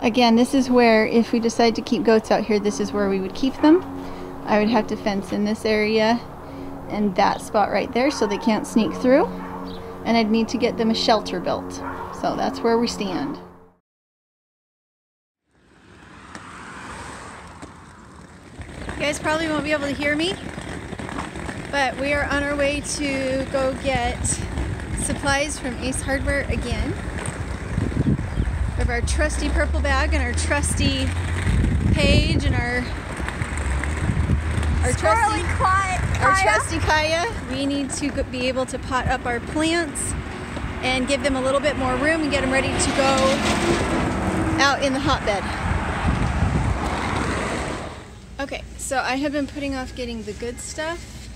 Again, this is where, if we decide to keep goats out here, this is where we would keep them. I would have to fence in this area and that spot right there so they can't sneak through. And I'd need to get them a shelter built. So that's where we stand. You guys probably won't be able to hear me, but we are on our way to go get supplies from Ace Hardware again. We have our trusty purple bag and our trusty Paige and our trusty Kaya. We need to be able to pot up our plants and give them a little bit more room and get them ready to go out in the hotbed. Okay, so I have been putting off getting the good stuff.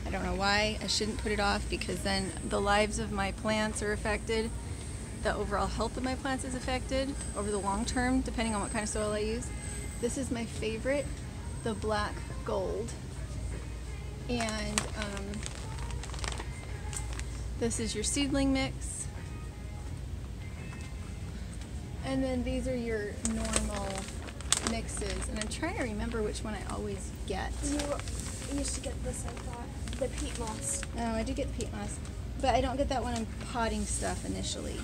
I don't know why. I shouldn't put it off because then the lives of my plants are affected. The overall health of my plants is affected over the long term, depending on what kind of soil I use. This is my favorite, the black gold. And this is your seedling mix. And then these are your normal mixes. And I'm trying to remember which one I always get. You used to get this, I thought. The peat moss. No, I do get the peat moss. But I don't get that when I'm potting stuff initially.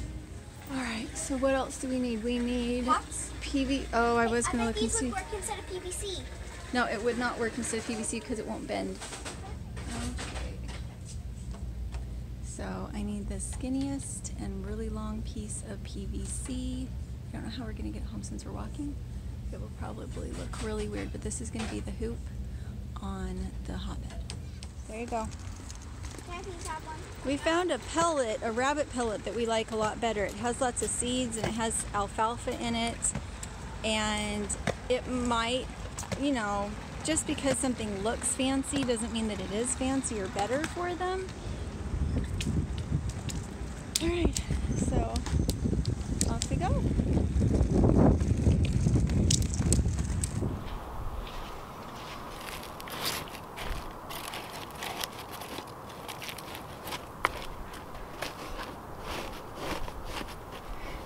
Alright, so what else do we need? We need pots? PV. Oh, I was going to look and see. These would work instead of PVC. No, it would not work instead of PVC because it won't bend. Okay. So I need the skinniest and really long piece of PVC. I don't know how we're going to get it home since we're walking. It will probably look really weird, but this is going to be the hoop on the hotbed. There you go. Can I please have one? We found a pellet, a rabbit pellet that we like a lot better. It has lots of seeds and it has alfalfa in it. And it might, you know, just because something looks fancy doesn't mean that it is fancy or better for them. All right, so off we go.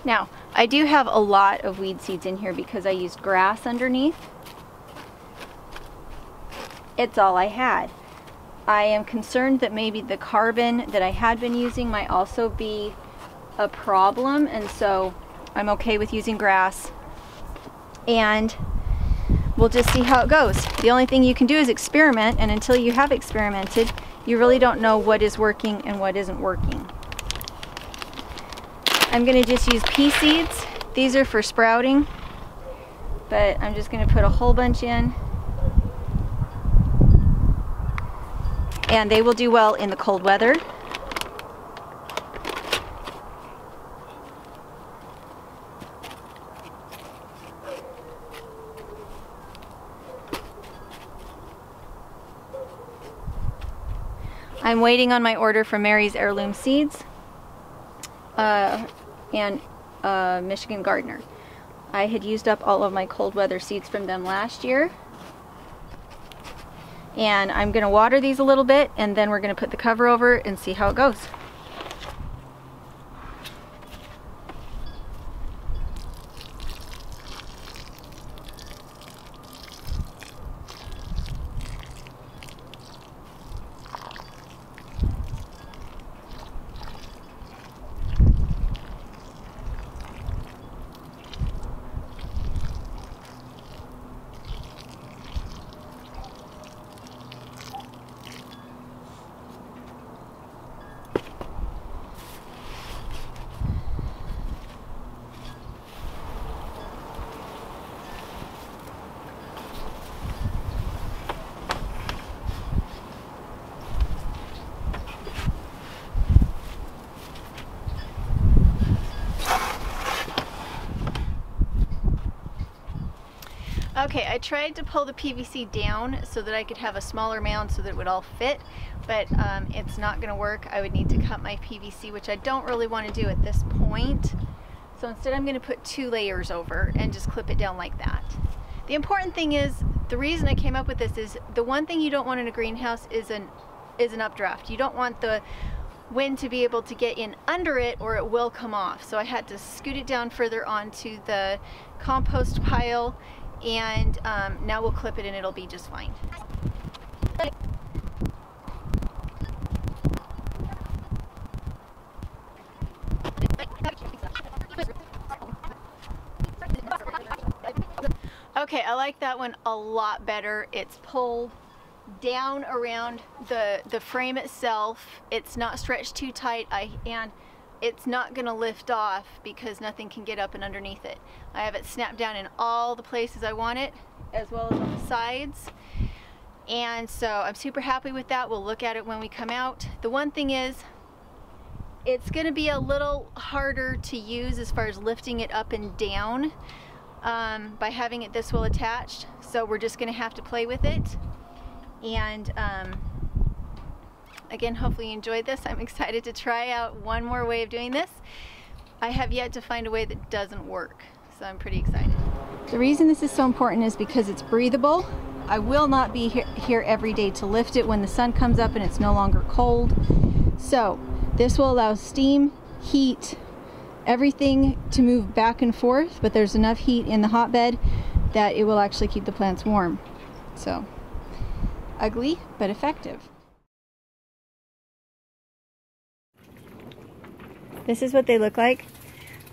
Now, I do have a lot of weed seeds in here because I used grass underneath. It's all I had. I am concerned that maybe the carbon that I had been using might also be a problem, and so I'm okay with using grass. And we'll just see how it goes. The only thing you can do is experiment, and until you have experimented, you really don't know what is working and what isn't working. I'm going to just use pea seeds. These are for sprouting, but I'm just going to put a whole bunch in. And they will do well in the cold weather. I'm waiting on my order from Mary's Heirloom Seeds. And Michigan Gardener. I had used up all of my cold weather seeds from them last year. And I'm going to water these a little bit and then we're going to put the cover over and see how it goes. Okay, I tried to pull the PVC down so that I could have a smaller mound so that it would all fit, but it's not going to work. I would need to cut my PVC, which I don't really want to do at this point. So instead I'm going to put 2 layers over and just clip it down like that. The important thing is, the reason I came up with this is, the one thing you don't want in a greenhouse is an updraft. You don't want the when to be able to get in under it or it will come off. So I had to scoot it down further onto the compost pile, and now we'll clip it and it'll be just fine. Okay, I like that one a lot better. It's pulled down around the frame itself. It's not stretched too tight, and it's not gonna lift off because nothing can get up and underneath it. I have it snapped down in all the places I want it, as well as on the sides. And so I'm super happy with that. We'll look at it when we come out. The one thing is, it's gonna be a little harder to use as far as lifting it up and down by having it this well attached. So we're just gonna have to play with it. And again, hopefully you enjoyed this. I'm excited to try out one more way of doing this. I have yet to find a way that doesn't work, so I'm pretty excited. The reason this is so important is because it's breathable. I will not be here every day to lift it when the sun comes up and it's no longer cold. So this will allow steam, heat, everything to move back and forth, but there's enough heat in the hotbed that it will actually keep the plants warm. So, ugly, but effective. This is what they look like.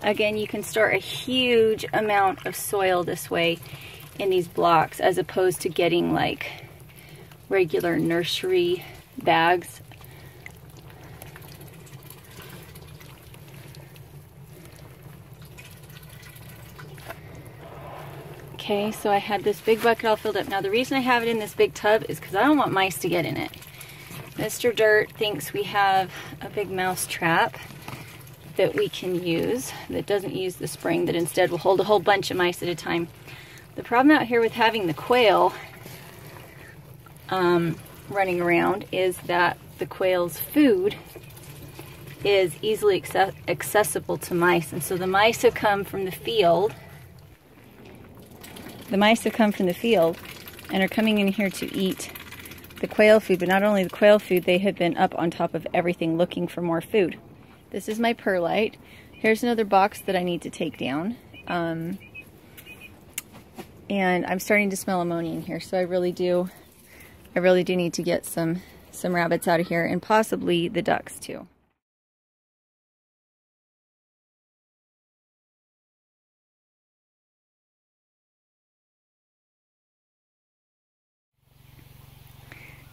Again, you can store a huge amount of soil this way in these blocks, as opposed to getting like regular nursery bags. Okay, so I had this big bucket all filled up. Now the reason I have it in this big tub is because I don't want mice to get in it. Mr. Dirt thinks we have a big mouse trap that we can use that doesn't use the spring, that instead will hold a whole bunch of mice at a time. The problem out here with having the quail running around is that the quail's food is easily accessible to mice, and so the mice have come from the field. The mice have come from the field and are coming in here to eat the quail food, but not only the quail food, they have been up on top of everything looking for more food. This is my perlite. Here's another box that I need to take down. And I'm starting to smell ammonia in here, so I really do need to get some rabbits out of here, and possibly the ducks too.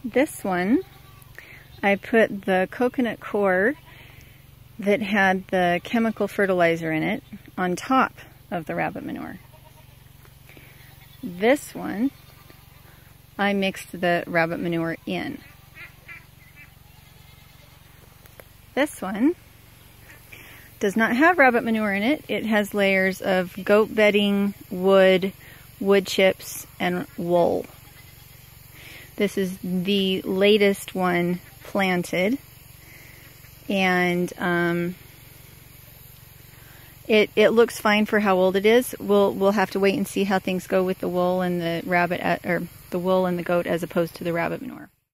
This one, I put the coconut core that had the chemical fertilizer in it on top of the rabbit manure. This one, I mixed the rabbit manure in. This one does not have rabbit manure in it. It has layers of goat bedding, wood chips, and wool. This is the latest one planted, and it looks fine for how old it is. We'll have to wait and see how things go with the wool and the rabbit, or the wool and the goat, as opposed to the rabbit manure.